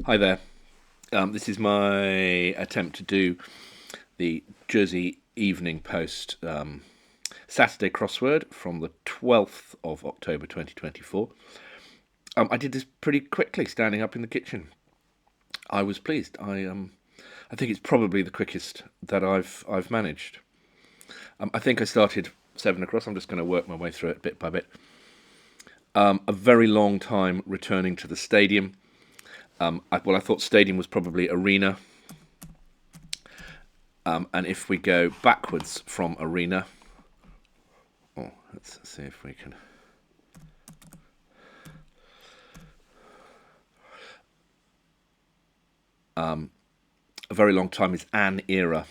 Hi there. This is my attempt to do the Jersey Evening Post Saturday crossword from the 12th of October 2024. I did this pretty quickly, standing up in the kitchen. I was pleased. I think it's probably the quickest that I've managed. I think I started 7 across. I'm just going to work my way through it bit by bit. A very long time returning to the stadium. I thought stadium was probably arena. And if we go backwards from arena, let's see if we can. A very long time is an era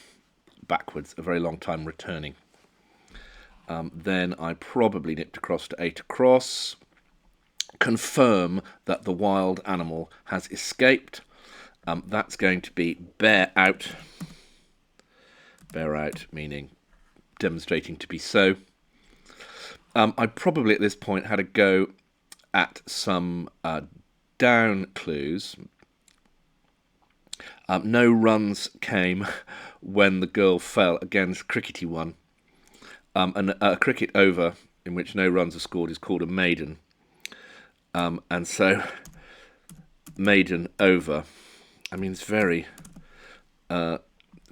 backwards, a very long time returning. Then I probably nipped across to 8 across. Confirm that the wild animal has escaped. That's going to be bear out. Bear out meaning demonstrating to be so. I probably at this point had a go at some down clues. No runs came when the girl fell against crickety one. And a cricket over in which no runs are scored is called a maiden. And so maiden over, I mean, it's very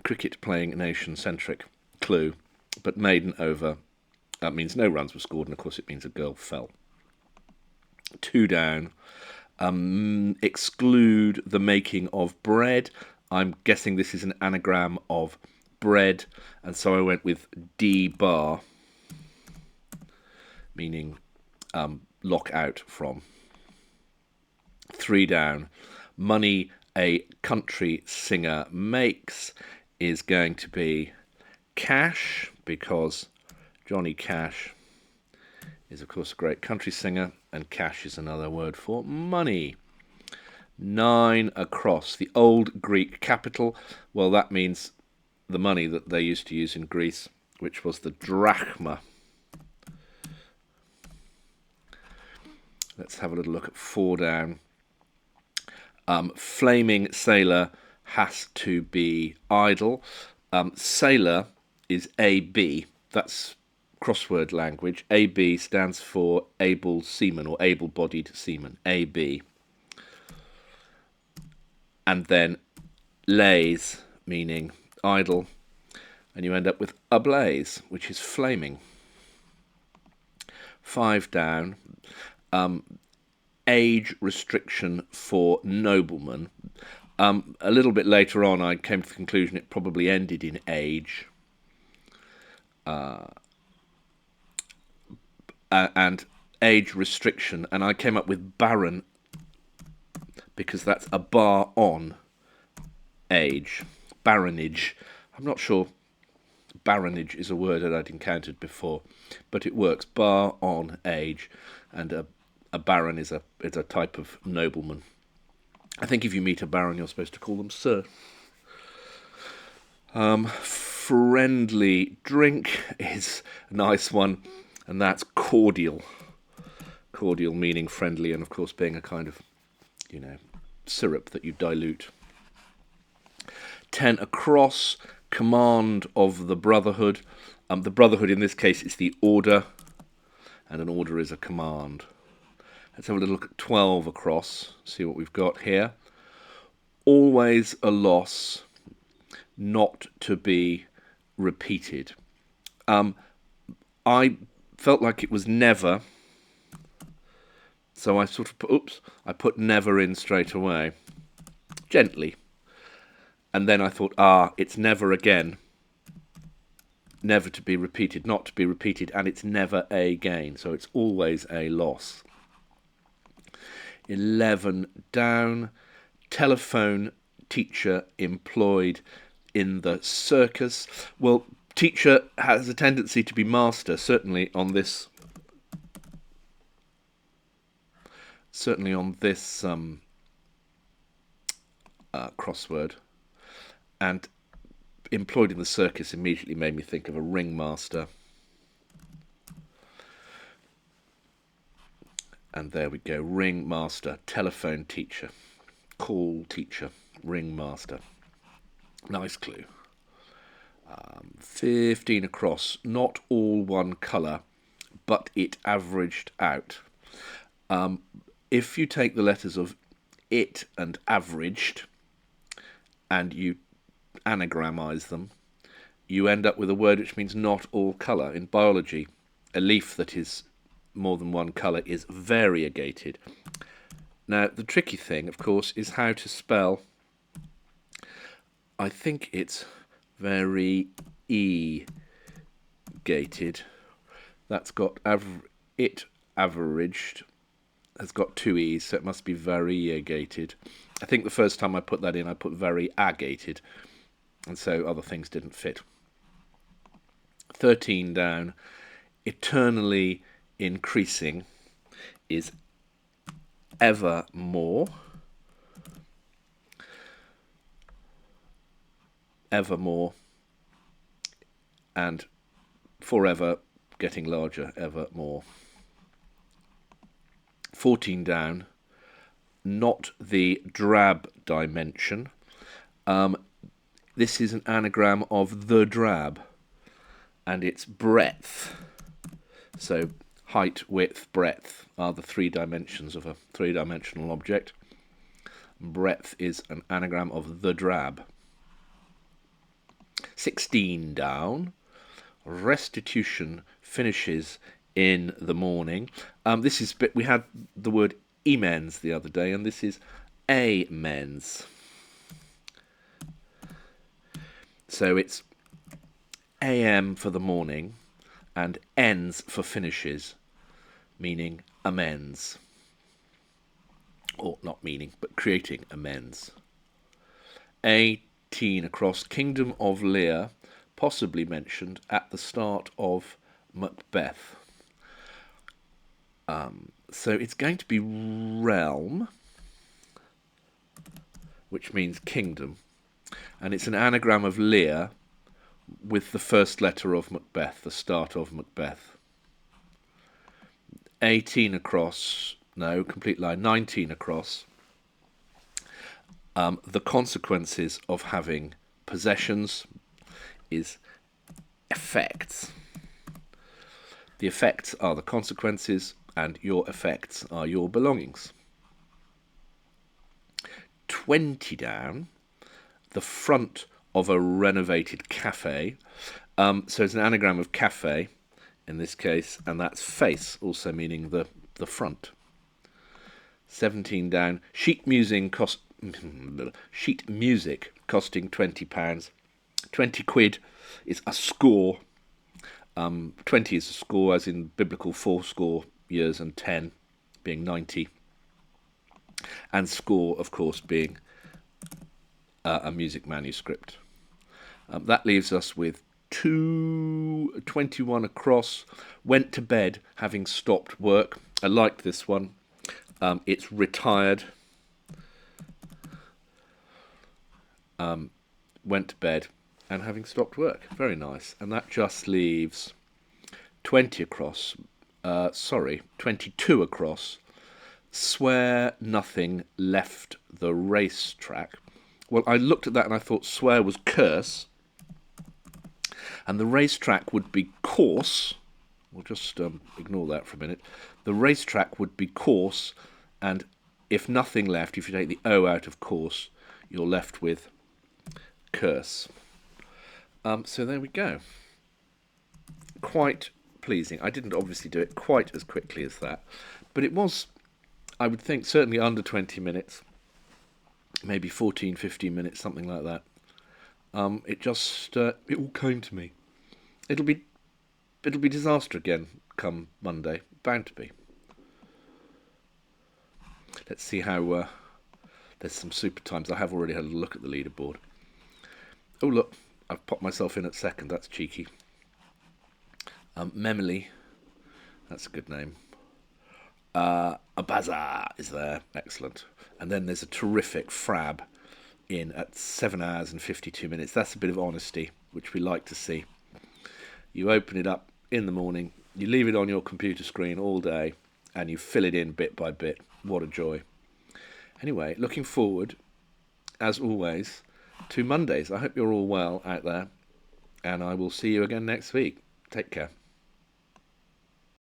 cricket playing nation centric clue, but maiden over, that means no runs were scored, and of course it means a girl fell. 2 down. Exclude the making of bread. I'm guessing this is an anagram of bread, and so I went with D bar, meaning lock out from. 3 down. Money a country singer makes is going to be cash, because Johnny Cash is, of course, a great country singer, and cash is another word for money. 9 across. The old Greek capital. Well, that means the money that they used to use in Greece, which was the drachma. Let's have a little look at 4 down. Flaming sailor has to be idle. Sailor is AB. That's crossword language. AB stands for able seaman or able-bodied seaman. AB. And then lays, meaning idle. And you end up with ablaze, which is flaming. 5 down. Age restriction for noblemen. A little bit later on, I came to the conclusion it probably ended in age. And age restriction, and I came up with baron because that's a bar on age. Baronage. I'm not sure baronage is a word that I'd encountered before, but it works. Bar on age, and a baron is a type of nobleman. I think if you meet a baron, you're supposed to call them sir. Friendly drink is a nice one, and that's cordial. Cordial meaning friendly, and of course being a kind of, syrup that you dilute. 10 across. Command of the Brotherhood. The Brotherhood in this case is the order, and an order is a command. Let's have a little look at 12 across, see what we've got here. Always a loss, not to be repeated. I felt like it was never, so I sort of I put never in straight away, gently. And then I thought, it's never again. Never to be repeated, not to be repeated, and it's never a gain, so it's always a loss. 11 down. Telephone teacher employed in the circus. Well, teacher has a tendency to be master, certainly on this crossword. And employed in the circus immediately made me think of a ringmaster. And there we go, ringmaster, telephone teacher. call teacher, ringmaster. Nice clue. 15 across, not all one colour, but it averaged out. If you take the letters of it and averaged and you anagramize them, you end up with a word which means not all colour. In biology, a leaf that is more than one colour is variegated. Now, the tricky thing, of course, is how to spell. I think it's variegated. That's got it averaged has got two E's, so it must be variegated. I think the first time I put that in, I put variegated, and so other things didn't fit. 13 down, eternally increasing is evermore. Evermore, and forever getting larger, evermore. 14 down, not the drab dimension. This is an anagram of the drab, and it's breadth. So height, width, breadth are the three dimensions of a three-dimensional object. Breadth is an anagram of the drab. 16 down, restitution finishes in the morning. This is we had the word emens the other day, and this is amens. So it's am for the morning and ends for finishes, meaning amends. Or not meaning, but creating amends. 18 across, Kingdom of Lear, possibly mentioned at the start of Macbeth. So it's going to be realm, which means kingdom, and it's an anagram of Lear with the first letter of Macbeth, the start of Macbeth. 18 across, no, complete line, 19 across. The consequences of having possessions is effects. The effects are the consequences, and your effects are your belongings. 20 down, the front of a renovated cafe. So it's an anagram of cafe in this case, and that's face, also meaning the front. 17 down, sheet music costing £20. 20 quid is a score. 20 is a score, as in biblical 4 years and 10 being 90. And score, of course, being a music manuscript. That leaves us with 21 across. Went to bed having stopped work. I liked this one. It's retired. Went to bed and having stopped work. Very nice. And that just leaves 20 across. 22 across. Swear nothing left the racetrack. Well, I looked at that and I thought swear was curse. And the racetrack would be course. We'll just ignore that for a minute. The racetrack would be course, and if nothing left, if you take the O out of course, you're left with curse. So there we go. Quite pleasing. I didn't obviously do it quite as quickly as that, but it was, I would think, certainly under 20 minutes, maybe 14, 15 minutes, something like that. It just, it all came to me. It'll be disaster again come Monday. Bound to be. Let's see how, there's some super times. I have already had a look at the leaderboard. Oh, look, I've popped myself in at second. That's cheeky. Memily, that's a good name. Abaza is there. Excellent. And then there's a terrific Frab in at 7 hours and 52 minutes. That's a bit of honesty, which we like to see. You open it up in the morning, you leave it on your computer screen all day, and you fill it in bit by bit. What a joy. Anyway, looking forward, as always, to Mondays. I hope you're all well out there, and I will see you again next week. Take care.